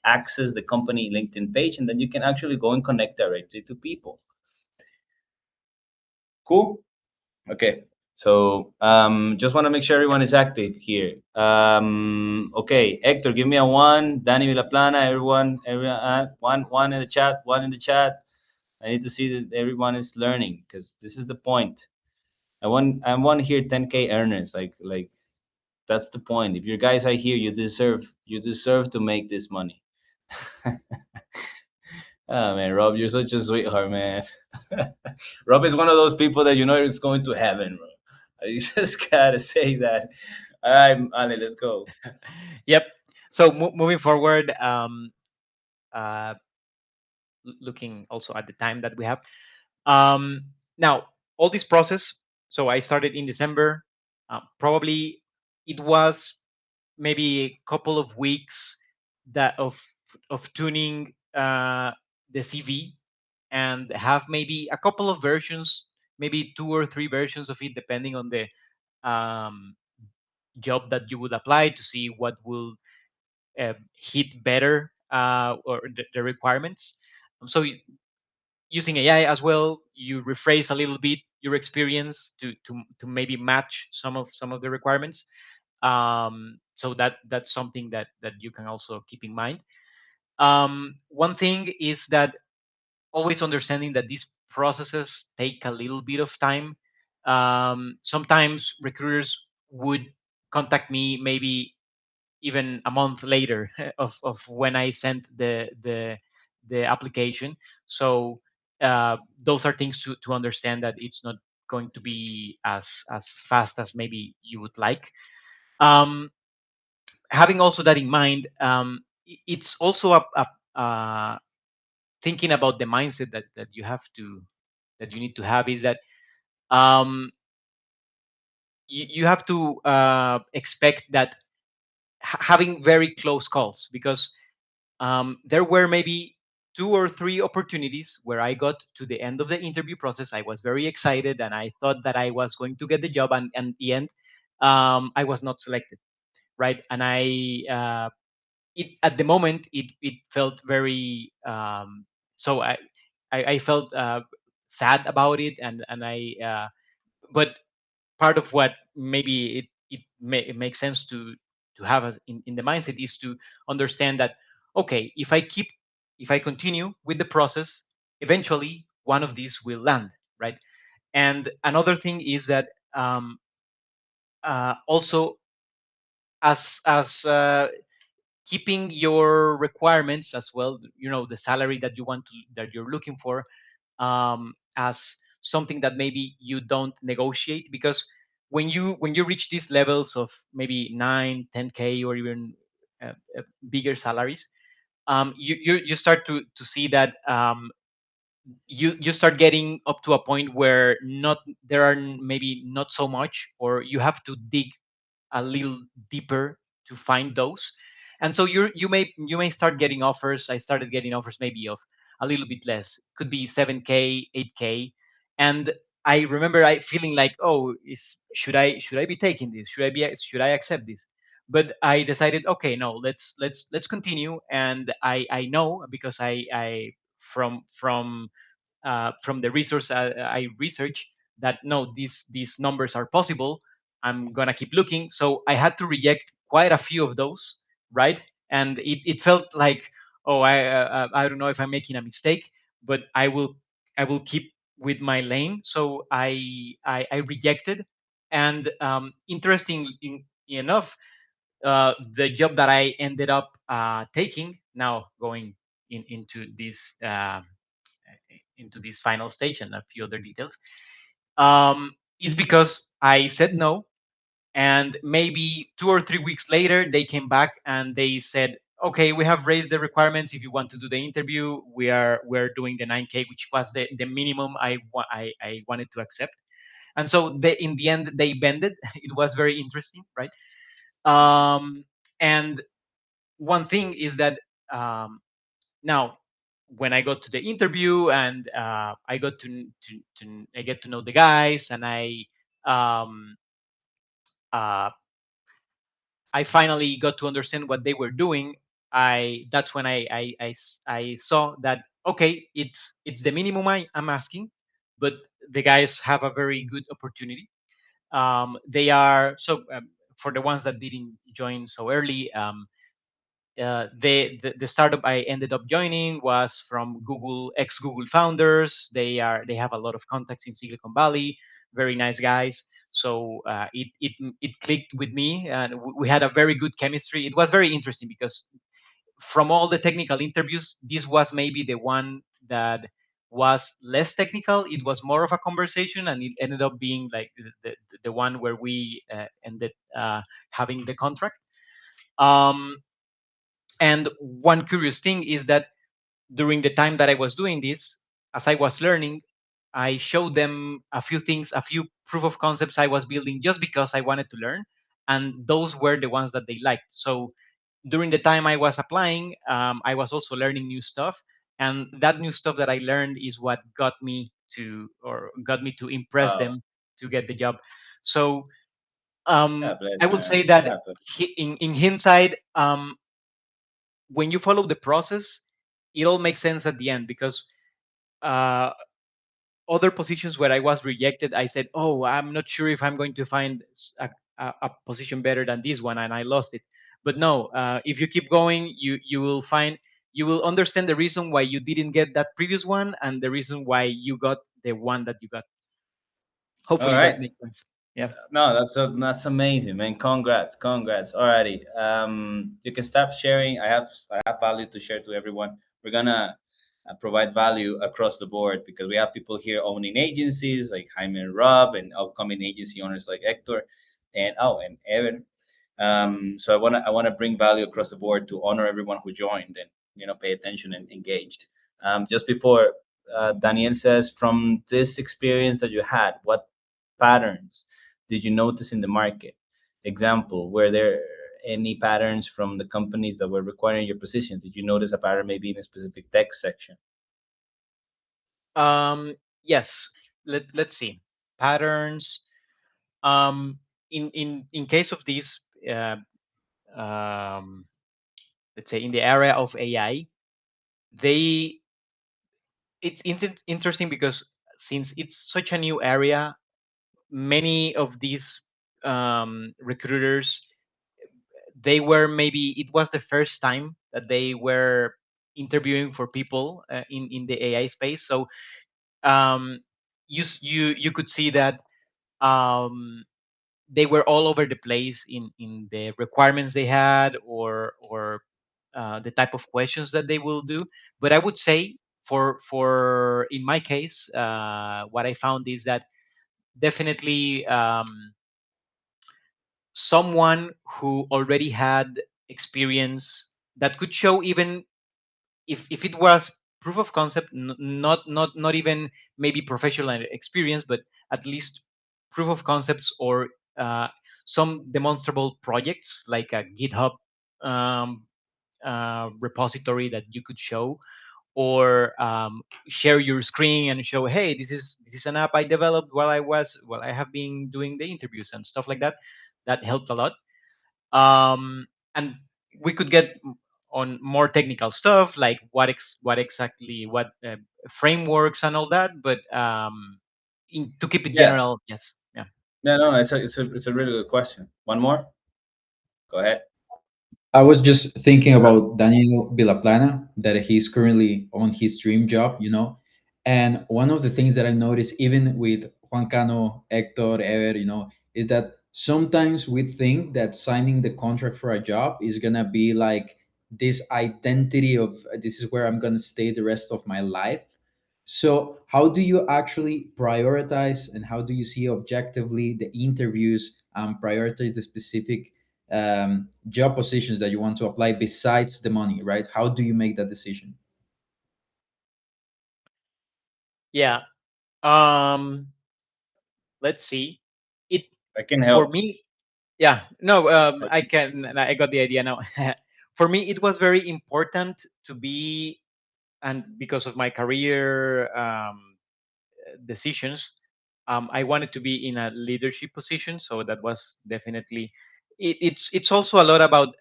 access the company LinkedIn page, and then you can actually go and connect directly to people. Cool. Okay. So just want to make sure everyone is active here. Okay, Hector, give me a one. Danny Villaplana, everyone, one in the chat, one in the chat. I need to see that everyone is learning, because this is the point. I want to hear 10K earners. Like that's the point. If your guys are here, you deserve to make this money. Oh man, Rob, you're such a sweetheart, man. Rob is one of those people that is going to heaven, bro. You just gotta say that. All right, Ale, let's go. Yep. So moving forward, uh, looking also at the time that we have. Now, all this process. So I started in December. Probably it was maybe a couple of weeks that of tuning the CV, and have maybe a couple of versions, maybe two or three versions of it, depending on the um, job that you would apply, to see what will hit better, or the requirements. So using AI as well, you rephrase a little bit your experience to maybe match some of the requirements. So that's something that you can also keep in mind. One thing is that always understanding that these processes take a little bit of time. Sometimes recruiters would contact me maybe even a month later of when I sent the application. So those are things to understand, that it's not going to be as fast as maybe you would like. Um, Having also that in mind, it's also thinking about the mindset that you need to have, is that um, you have to expect that having very close calls, because there were maybe two or three opportunities where I got to the end of the interview process. I was very excited and I thought that I was going to get the job, and at the end, I was not selected, right? And at the moment, it felt very, so I felt sad about it, and but part of what maybe it makes sense to have us in the mindset is to understand that, okay, if I continue with the process, eventually one of these will land, right? And another thing is that, also, as keeping your requirements as well, the salary that you're looking for, as something that maybe you don't negotiate, because when you reach these levels of maybe 9 10K, or even bigger salaries, you start to see that, you start getting up to a point where not there are maybe not so much, or you have to dig a little deeper to find those. And so you may start getting offers. I started getting offers maybe of a little bit less, could be 7K, 8K. And I remember I feeling like, oh, should I be taking this, should I accept this? But I decided, okay, no, let's continue. And I know, because I from the resource I researched, that no, these numbers are possible. I'm gonna keep looking. So I had to reject quite a few of those, right? And it felt like, oh, I don't know if I'm making a mistake, but I will keep with my lane. So I rejected. And interesting enough, the job that I ended up taking, now going into this final stage, and a few other details, is because I said no. And maybe 2 or 3 weeks later, they came back and they said, okay, we have raised the requirements. If you want to do the interview, we're doing the 9K, which was the minimum I wanted to accept. And so in the end, they bended. It was very interesting, right? And one thing is that, now, when I got to the interview, and I get to know the guys, and um, uh, I finally got to understand what they were doing, I that's when I saw that okay, it's the minimum I'm asking, but the guys have a very good opportunity. They are so for the ones that didn't join so early. The startup I ended up joining was from Google, ex Google founders. They have a lot of contacts in Silicon Valley, very nice guys. So it clicked with me, and we had a very good chemistry. It was very interesting because from all the technical interviews, this was maybe the one that was less technical. It was more of a conversation, and it ended up being like the one where we ended having the contract. Um, and one curious thing is that during the time that I was doing this, as I was learning, I showed them a few things, a few proof of concepts I was building just because I wanted to learn. And those were the ones that they liked. So during the time I was applying, I was also learning new stuff. And that new stuff that I learned is what got me to impress Wow. them to get the job. So God bless, I would say man. that God bless. in hindsight, when you follow the process, it all makes sense at the end because uh, other positions where I was rejected, I said, "Oh, I'm not sure if I'm going to find a position better than this one," and I lost it. But no, if you keep going, you will find you will understand the reason why you didn't get that previous one and the reason why you got the one that you got. All Hopefully that right. makes sense. Yeah. No, that's amazing, man. Congrats, congrats. Alrighty. You can stop sharing. I have value to share to everyone. We're gonna provide value across the board because we have people here owning agencies like Jaime and Rob, and upcoming agency owners like Hector, and Evan. So I wanna bring value across the board to honor everyone who joined and pay attention and engaged. Just before Daniel says, from this experience that you had, what patterns did you notice in the market? Example, were there any patterns from the companies that were requiring your positions? Did you notice a pattern maybe in a specific tech section? Yes. Let's see patterns. In case of these, um, let's say in the area of AI, they it's interesting because since it's such a new area, many of these recruiters, they were maybe it was the first time that they were interviewing for people in the AI space. So um, you could see that um, they were all over the place in the requirements they had or the type of questions that they will do. But I would say for in my case, what I found is that definitely someone who already had experience that could show, even if it was proof of concept, not even maybe professional experience, but at least proof of concepts or uh, some demonstrable projects like a GitHub um, repository that you could show, or share your screen and show, hey, this is an app I developed while I have been doing the interviews and stuff like that. That helped a lot. And we could get on more technical stuff like what exactly what frameworks and all that, but to keep it Yeah. general, yes. Yeah. No, no, it's a really good question. One more. Go ahead. I was just thinking about Daniel Villaplana, that he's currently on his dream job, And one of the things that I noticed, even with Juan Cano, Hector, Ever, is that sometimes we think that signing the contract for a job is going to be like this identity of this is where I'm going to stay the rest of my life. So, how do you actually prioritize and how do you see objectively the interviews and prioritize the specific job positions that you want to apply besides the money, right? How do you make that decision? Yeah. um let's see it I can for help. me. Yeah, no, I got the idea now. For me it was very important to be, and because of my career decisions, I wanted to be in a leadership position. So that was definitely it's also a lot about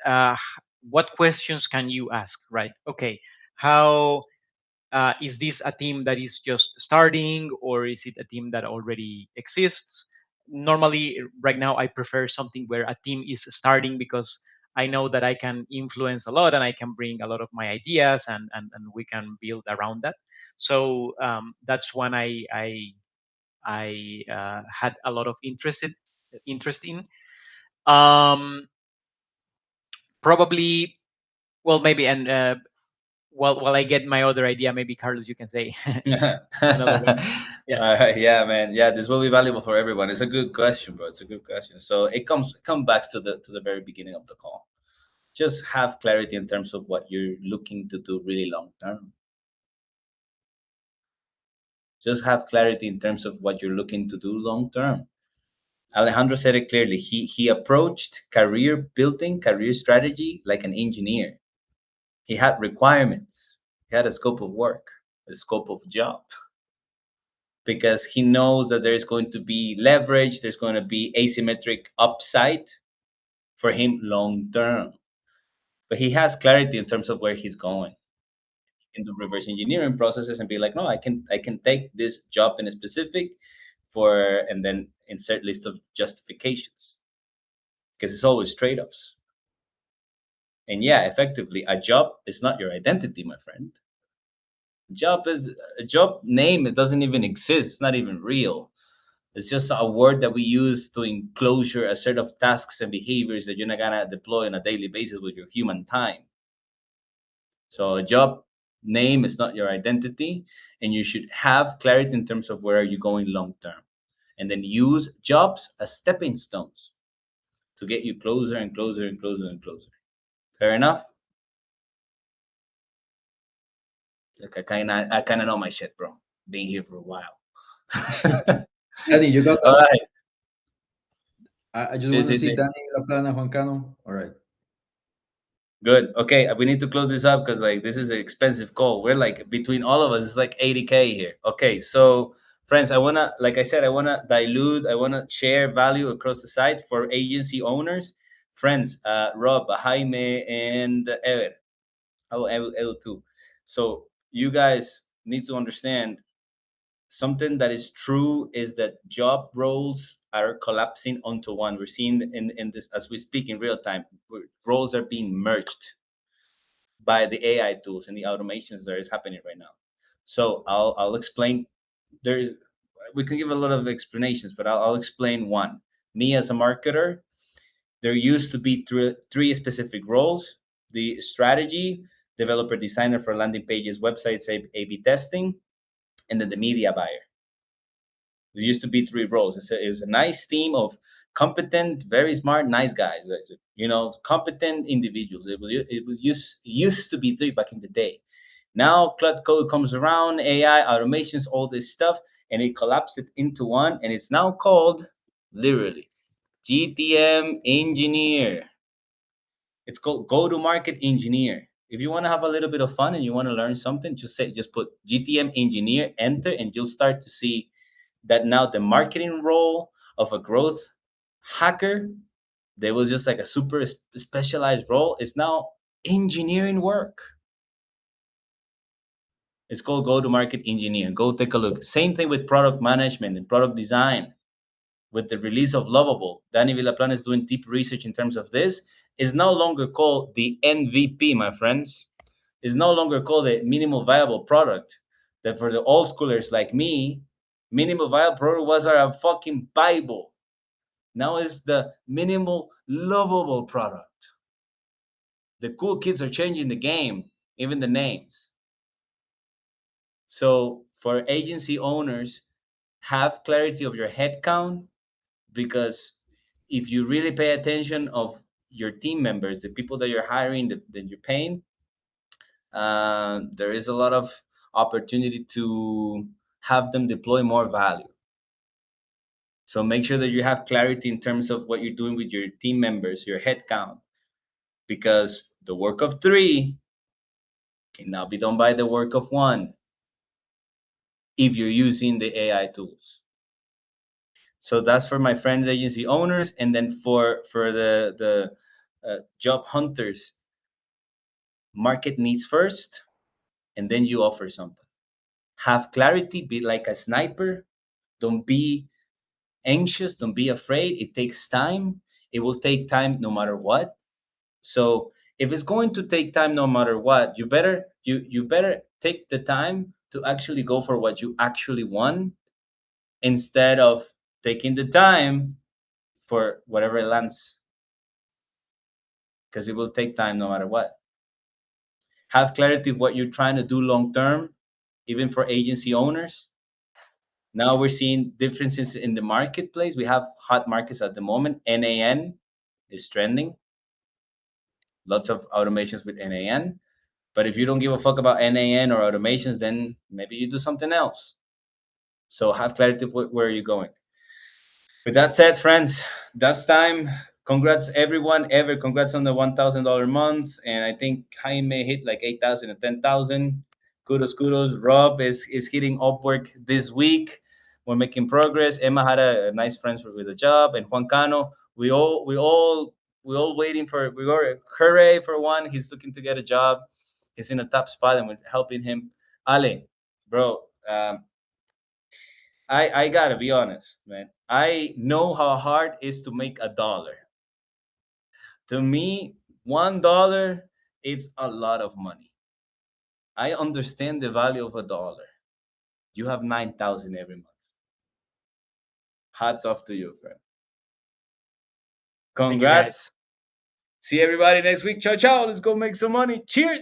what questions can you ask, right? Okay, how is this a team that is just starting, or is it a team that already exists? Normally, right now, I prefer something where a team is starting, because I know that I can influence a lot and I can bring a lot of my ideas, and we can build around that. So that's when I had a lot of interest in. Um, Probably, well, maybe, and while I get my other idea, maybe Carlos, you can say another one. Yeah. Yeah, man. Yeah, this will be valuable for everyone. It's a good question, bro. It's a good question. So it come back to the very beginning of the call. Just have clarity in terms of what you're looking to do really long term. Just have clarity in terms of what you're looking to do long term. Alejandro said it clearly. He approached career building, career strategy like an engineer. He had requirements. He had a scope of work, a scope of job, because he knows that there's going to be leverage, there's going to be asymmetric upside for him long term. But he has clarity in terms of where he's going. In the reverse engineering processes and be like, no, I can take this job in a specific for, and then insert list of justifications, because it's always trade-offs. And yeah, effectively, a job is not your identity, my friend. Job is a job name. It doesn't even exist. It's not even real. It's just a word that we use to enclosure a set of tasks and behaviors that you're not gonna deploy on a daily basis with your human time. So a job name is not your identity, and you should have clarity in terms of where are you going long term, and then use jobs as stepping stones to get you closer and closer and closer and closer. Fair enough. Like I kind of know my shit, bro. Being here for a while. Danny, you got All that? right. I just Sí, want to sí, see sí. Danny, La Plana, Juan Cano. All right. Good. Okay, we need to close this up because like this is an expensive call. We're like between all of us, it's like 80K here. Okay, so friends, I wanna, like I said, I wanna dilute, I wanna share value across the site for agency owners, friends, Rob, Jaime, and Ever. Oh, Edu too. So you guys need to understand something that is true is that job roles are collapsing onto one. We're seeing in this as we speak in real time. Roles are being merged by the AI tools and the automations that is happening right now. So I'll explain. There's We can give a lot of explanations, but I'll explain one. Me as a marketer, there used to be three specific roles: the strategy, developer, designer for landing pages, websites, A/B testing, and then the media buyer. There used to be three roles. It's a nice team of competent, very smart, nice guys. Competent individuals. It was used to be three back in the day. Now Cloud Code comes around, AI, automations, all this stuff, and it collapsed it into one, and it's now called literally GTM engineer. It's called go to market engineer. If you want to have a little bit of fun and you want to learn something, just put GTM engineer, enter, and you'll start to see that now the marketing role of a growth hacker, there was just like a super specialized role, is now engineering work. It's called go to market engineer. Go take a look. Same thing with product management and product design. With the release of Lovable, Danny Villaplan is doing deep research in terms of this. Is no longer called the MVP, my friends. Is no longer called a minimal viable product. That for the old schoolers like me, minimal viable product was our fucking Bible. Now it's the minimal lovable product. The cool kids are changing the game, even the names. So for agency owners, have clarity of your headcount, because if you really pay attention of your team members, the people that you're hiring, that you're paying, there is a lot of opportunity to have them deploy more value. So make sure that you have clarity in terms of what you're doing with your team members, your headcount, because the work of three can now be done by the work of one if you're using the AI tools. So that's for my friends, agency owners, and then for the job hunters, market needs first, and then you offer something. Have clarity, be like a sniper. Don't be anxious, don't be afraid. It takes time. It will take time no matter what. So if it's going to take time no matter what, you better take the time to actually go for what you actually want, instead of taking the time for whatever lands, because it will take time no matter what. Have clarity of what you're trying to do long term, even for agency owners. Now we're seeing differences in the marketplace. We have hot markets at the moment. NAN is trending. Lots of automations with NAN. But if you don't give a fuck about NAN or automations, then maybe you do something else. So have clarity of where you're going. With that said, friends, that's time. Congrats everyone ever. Congrats on the $1,000 month. And I think Jaime hit like 8,000 and 10,000. Kudos, kudos. Rob is hitting upwork this week. We're making progress. Emma had a nice friends with a job, and Juan Cano. We all waiting for, we were hooray for one. He's looking to get a job. He's in a top spot, and we're helping him. Ale, bro, I gotta be honest, man. I know how hard it is to make a dollar. To me, $1 is a lot of money. I understand the value of a dollar. You have 9,000 every month. Hats off to you, friend. Thank you, guys. Congrats. See everybody next week. Ciao, ciao. Let's go make some money. Cheers.